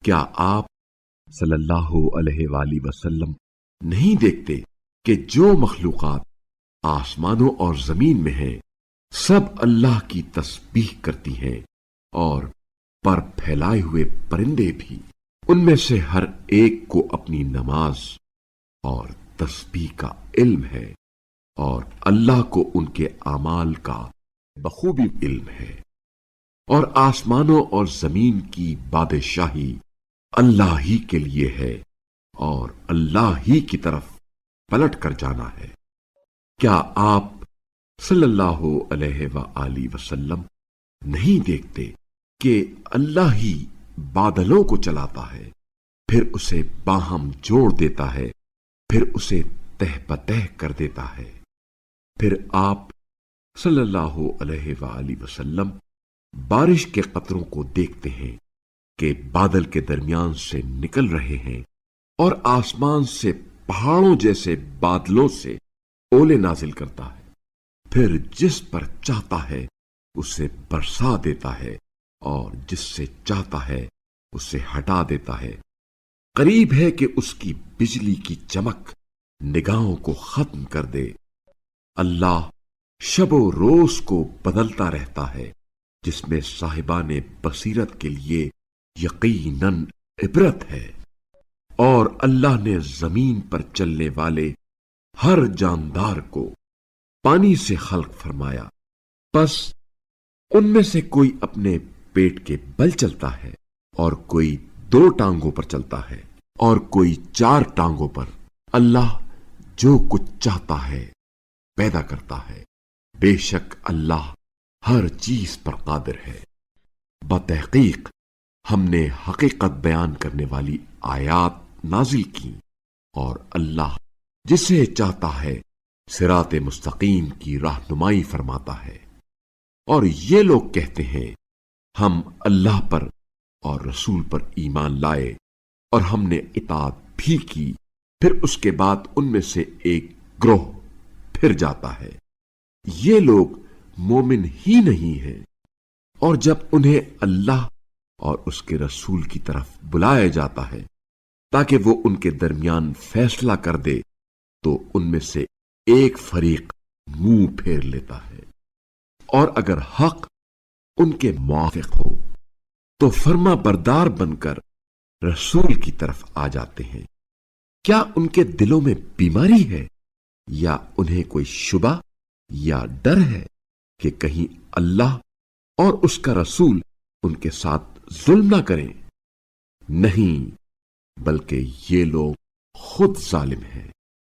کیا آپ صلی اللہ علیہ وآلہ وسلم نہیں دیکھتے کہ جو مخلوقات آسمانوں اور زمین میں ہیں سب اللہ کی تسبیح کرتی ہیں، اور پر پھیلائے ہوئے پرندے بھی، ان میں سے ہر ایک کو اپنی نماز اور تسبیح کا علم ہے، اور اللہ کو ان کے اعمال کا بخوبی علم ہے، اور آسمانوں اور زمین کی بادشاہی اللہ ہی کے لیے ہے، اور اللہ ہی کی طرف پلٹ کر جانا ہے۔ کیا آپ صلی اللہ علیہ وآلہ وسلم نہیں دیکھتے کہ اللہ ہی بادلوں کو چلاتا ہے، پھر اسے باہم جوڑ دیتا ہے، پھر اسے تہ بتہ کر دیتا ہے؟ پھر آپ صلی اللہ علیہ وآلہ وسلم بارش کے قطروں کو دیکھتے ہیں کہ بادل کے درمیان سے نکل رہے ہیں، اور آسمان سے پہاڑوں جیسے بادلوں سے اولے نازل کرتا ہے، پھر جس پر چاہتا ہے اسے برسا دیتا ہے، اور جس سے چاہتا ہے اسے ہٹا دیتا ہے۔ قریب ہے کہ اس کی بجلی کی چمک نگاہوں کو ختم کر دے۔ اللہ شب و روز کو بدلتا رہتا ہے، جس میں صاحبان بصیرت کے لیے یقیناً عبرت ہے۔ اور اللہ نے زمین پر چلنے والے ہر جاندار کو پانی سے خلق فرمایا، پس ان میں سے کوئی اپنے پیٹ کے بل چلتا ہے، اور کوئی 2 ٹانگوں پر چلتا ہے، اور کوئی 4 ٹانگوں پر۔ اللہ جو کچھ چاہتا ہے پیدا کرتا ہے، بے شک اللہ ہر چیز پر قادر ہے۔ بتحقیق ہم نے حقیقت بیان کرنے والی آیات نازل کی، اور اللہ جسے چاہتا ہے صراط مستقیم کی رہنمائی فرماتا ہے۔ اور یہ لوگ کہتے ہیں ہم اللہ پر اور رسول پر ایمان لائے اور ہم نے اطاعت بھی کی، پھر اس کے بعد ان میں سے ایک گروہ پھر جاتا ہے۔ یہ لوگ مومن ہی نہیں ہیں، اور جب انہیں اللہ اور اس کے رسول کی طرف بلایا جاتا ہے تاکہ وہ ان کے درمیان فیصلہ کر دے، تو ان میں سے ایک فریق منہ پھیر لیتا ہے، اور اگر حق ان کے موافق ہو تو فرما بردار بن کر رسول کی طرف آ جاتے ہیں۔ کیا ان کے دلوں میں بیماری ہے، یا انہیں کوئی شبہ یا ڈر ہے کہ کہیں اللہ اور اس کا رسول ان کے ساتھ ظلم نہ کریں؟ نہیں، بلکہ یہ لوگ خود ظالم ہیں۔